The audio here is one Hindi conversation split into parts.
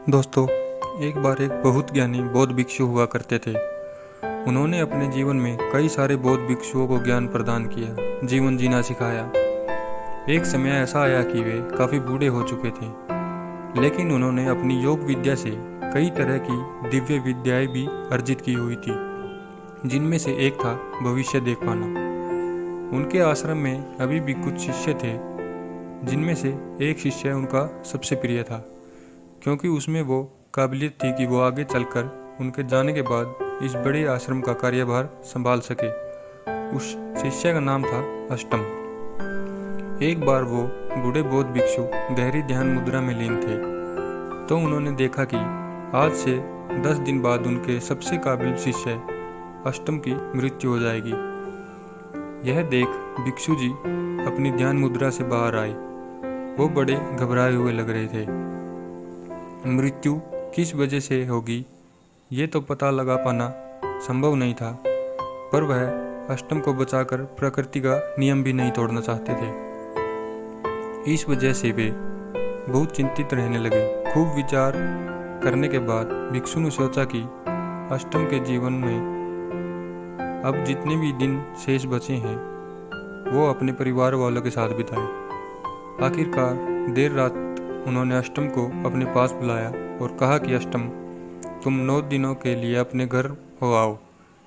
दोस्तों, एक बार एक बहुत ज्ञानी बौद्ध भिक्षु हुआ करते थे। उन्होंने अपने जीवन में कई सारे बौद्ध भिक्षुओं को ज्ञान प्रदान किया, जीवन जीना सिखाया। एक समय ऐसा आया कि वे काफ़ी बूढ़े हो चुके थे, लेकिन उन्होंने अपनी योग विद्या से कई तरह की दिव्य विद्याएं भी अर्जित की हुई थी, जिनमें से एक था भविष्य देख पाना। उनके आश्रम में अभी भी कुछ शिष्य थे, जिनमें से एक शिष्य उनका सबसे प्रिय था, क्योंकि उसमें वो काबिलियत थी कि वो आगे चलकर उनके जाने के बाद इस बड़े आश्रम का कार्यभार संभाल सके। उस शिष्य का नाम था अष्टम। एक बार वो बूढ़े बौद्ध भिक्षु गहरी ध्यान मुद्रा में लीन थे, तो उन्होंने देखा कि आज से 10 दिन बाद उनके सबसे काबिल शिष्य अष्टम की मृत्यु हो जाएगी। यह देख भिक्षु जी अपनी ध्यान मुद्रा से बाहर आए। वो बड़े घबराए हुए लग रहे थे। मृत्यु किस वजह से होगी ये तो पता लगा पाना संभव नहीं था, पर वह अष्टम को बचाकर प्रकृति का नियम भी नहीं तोड़ना चाहते थे। इस वजह से वे बहुत चिंतित रहने लगे। खूब विचार करने के बाद भिक्षु ने सोचा कि अष्टम के जीवन में अब जितने भी दिन शेष बचे हैं वो अपने परिवार वालों के साथ बिताए। आखिरकार देर रात उन्होंने अष्टम को अपने पास बुलाया और कहा कि अष्टम, तुम 9 दिनों के लिए अपने घर हो आओ।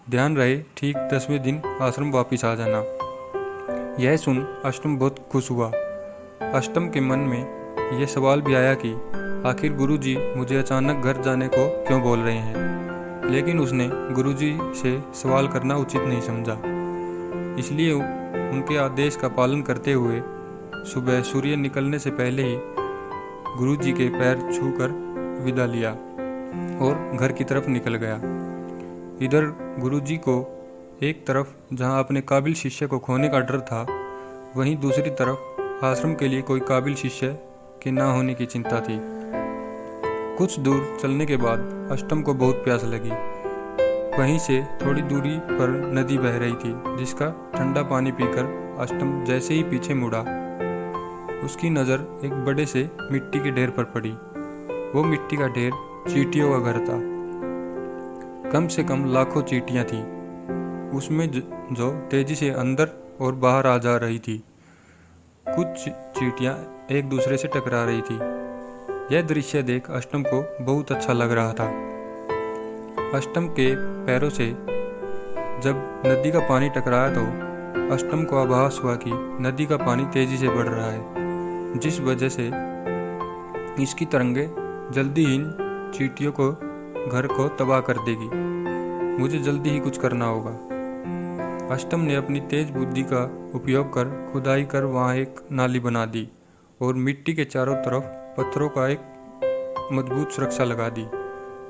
ध्यान रहे ठीक 10वें दिन आश्रम वापिस आ जाना। यह सुन अष्टम बहुत खुश हुआ। अष्टम के मन में यह सवाल भी आया कि आखिर गुरुजी मुझे अचानक घर जाने को क्यों बोल रहे हैं, लेकिन उसने गुरुजी से सवाल करना उचित नहीं समझा। इसलिए उनके आदेश का पालन करते हुए सुबह सूर्य निकलने से पहले ही गुरुजी के पैर छूकर विदा लिया और घर की तरफ निकल गया। इधर गुरुजी को एक तरफ जहां अपने काबिल शिष्य को खोने का डर था, वहीं दूसरी तरफ आश्रम के लिए कोई काबिल शिष्य के ना होने की चिंता थी। कुछ दूर चलने के बाद अष्टम को बहुत प्यास लगी। वहीं से थोड़ी दूरी पर नदी बह रही थी, जिसका ठंडा पानी पीकर अष्टम जैसे ही पीछे मुड़ा, उसकी नज़र एक बड़े से मिट्टी के ढेर पर पड़ी। वो मिट्टी का ढेर चींटियों का घर था। कम से कम लाखों चींटियां थीं। उसमें जो तेजी से अंदर और बाहर आ जा रही थी। कुछ चींटियां एक दूसरे से टकरा रही थी। यह दृश्य देख अष्टम को बहुत अच्छा लग रहा था। अष्टम के पैरों से जब नदी का पानी टकराया तो अष्टम को आभास हुआ कि नदी का पानी तेजी से बढ़ रहा है, जिस वजह से इसकी तरंगे जल्दी ही चींटियों को घर को तबाह कर देगी। मुझे जल्दी ही कुछ करना होगा। अष्टम ने अपनी तेज बुद्धि का उपयोग कर खुदाई कर वहाँ एक नाली बना दी और मिट्टी के चारों तरफ पत्थरों का एक मजबूत सुरक्षा लगा दी,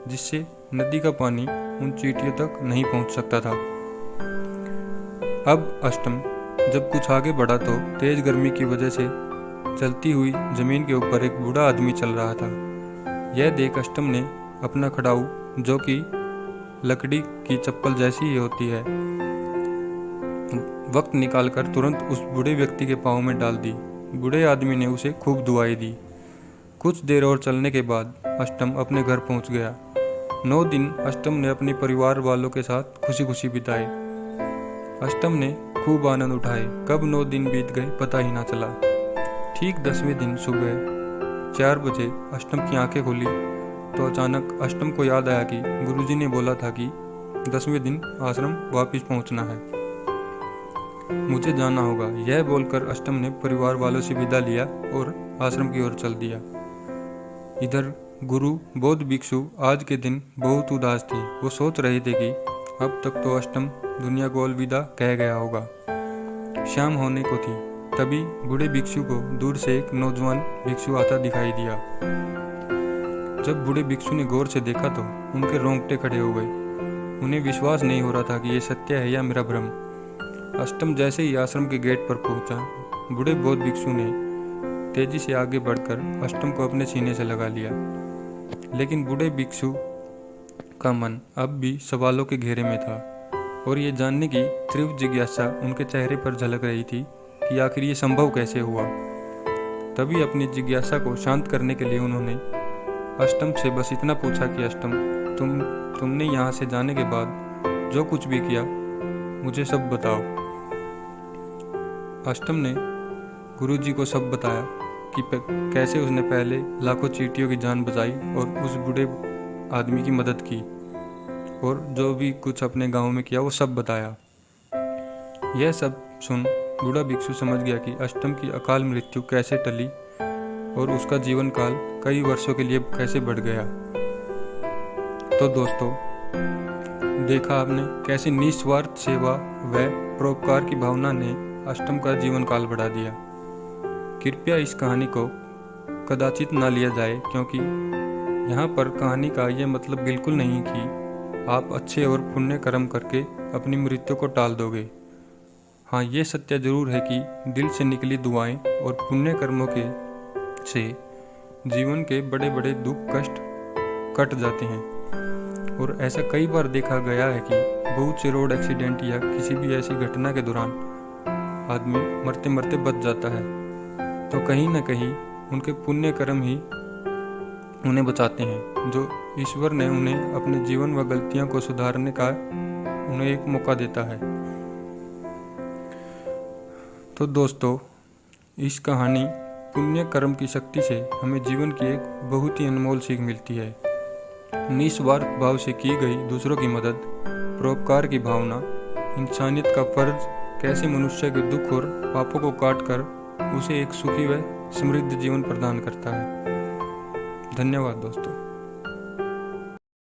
जिससे नदी का पानी उन चींटियों तक नहीं पहुँच सकता था। अब अष्टम जब कुछ आगे बढ़ा तो तेज गर्मी की वजह से चलती हुई जमीन के ऊपर एक बूढ़ा आदमी चल रहा था। यह देख अष्टम ने अपना खड़ाऊ, जो कि लकड़ी की चप्पल जैसी ही होती है, वक्त निकालकर तुरंत उस बूढ़े व्यक्ति के पाँव में डाल दी। बूढ़े आदमी ने उसे खूब दुआएं दी। कुछ देर और चलने के बाद अष्टम अपने घर पहुंच गया। 9 दिन अष्टम ने अपने परिवार वालों के साथ खुशी खुशी बिताए। अष्टम ने खूब आनंद उठाए। कब 9 दिन बीत गए पता ही ना चला। ठीक 10वें दिन सुबह 4 बजे अष्टम की आंखें खुली तो अचानक अष्टम को याद आया कि गुरुजी ने बोला था कि 10वें दिन आश्रम वापस पहुंचना है, मुझे जाना होगा। यह बोलकर अष्टम ने परिवार वालों से विदा लिया और आश्रम की ओर चल दिया। इधर गुरु बौद्ध भिक्षु आज के दिन बहुत उदास थे। वो सोच रहे थे कि अब तक तो अष्टम दुनिया को अलविदा कह गया होगा। शाम होने को थी, तभी बूढ़े भिक्षु को दूर से एक नौजवान भिक्षु आता दिखाई दिया। जब बूढ़े भिक्षु ने गौर से देखा तो उनके रोंगटे खड़े हो गए। उन्हें विश्वास नहीं हो रहा था कि यह सत्य है या मेरा भ्रम। अष्टम जैसे ही आश्रम के गेट पर पहुंचा, बूढ़े बौद्ध भिक्षु ने तेजी से आगे बढ़कर अष्टम को अपने सीने से लगा लिया। लेकिन बूढ़े भिक्षु का मन अब भी सवालों के घेरे में था और ये जानने की तीव्र जिज्ञासा उनके चेहरे पर झलक रही थी कि आखिर ये संभव कैसे हुआ। तभी अपनी जिज्ञासा को शांत करने के लिए उन्होंने अष्टम से बस इतना पूछा कि अष्टम, तुमने यहाँ से जाने के बाद जो कुछ भी किया मुझे सब बताओ। अष्टम ने गुरुजी को सब बताया कि कैसे उसने पहले लाखों चींटियों की जान बचाई और उस बूढ़े आदमी की मदद की, और जो भी कुछ अपने गांव में किया वो सब बताया। यह सब सुन बूढ़ा भिक्षु समझ गया कि अष्टम की अकाल मृत्यु कैसे टली और उसका जीवन काल कई वर्षों के लिए कैसे बढ़ गया। तो दोस्तों, देखा आपने कैसे निस्वार्थ सेवा व परोपकार की भावना ने अष्टम का जीवन काल बढ़ा दिया। कृपया इस कहानी को कदाचित ना लिया जाए, क्योंकि यहाँ पर कहानी का यह मतलब बिल्कुल नहीं कि आप अच्छे और पुण्य कर्म करके अपनी मृत्यु को टाल दोगे। हाँ, ये सत्य जरूर है कि दिल से निकली दुआएं और पुण्य कर्मों के से जीवन के बड़े बड़े दुख कष्ट कट जाते हैं। और ऐसा कई बार देखा गया है कि बहुत से रोड एक्सीडेंट या किसी भी ऐसी घटना के दौरान आदमी मरते मरते बच जाता है, तो कहीं ना कहीं उनके पुण्य कर्म ही उन्हें बचाते हैं, जो ईश्वर ने उन्हें अपने जीवन व गलतियों को सुधारने का उन्हें एक मौका देता है। तो दोस्तों, इस कहानी पुण्य कर्म की शक्ति से हमें जीवन की एक बहुत ही अनमोल सीख मिलती है। निस्वार्थ भाव से की गई दूसरों की मदद, परोपकार की भावना, इंसानियत का फर्ज कैसे मनुष्य के दुख और पापों को काट कर उसे एक सुखी व समृद्ध जीवन प्रदान करता है। धन्यवाद दोस्तों।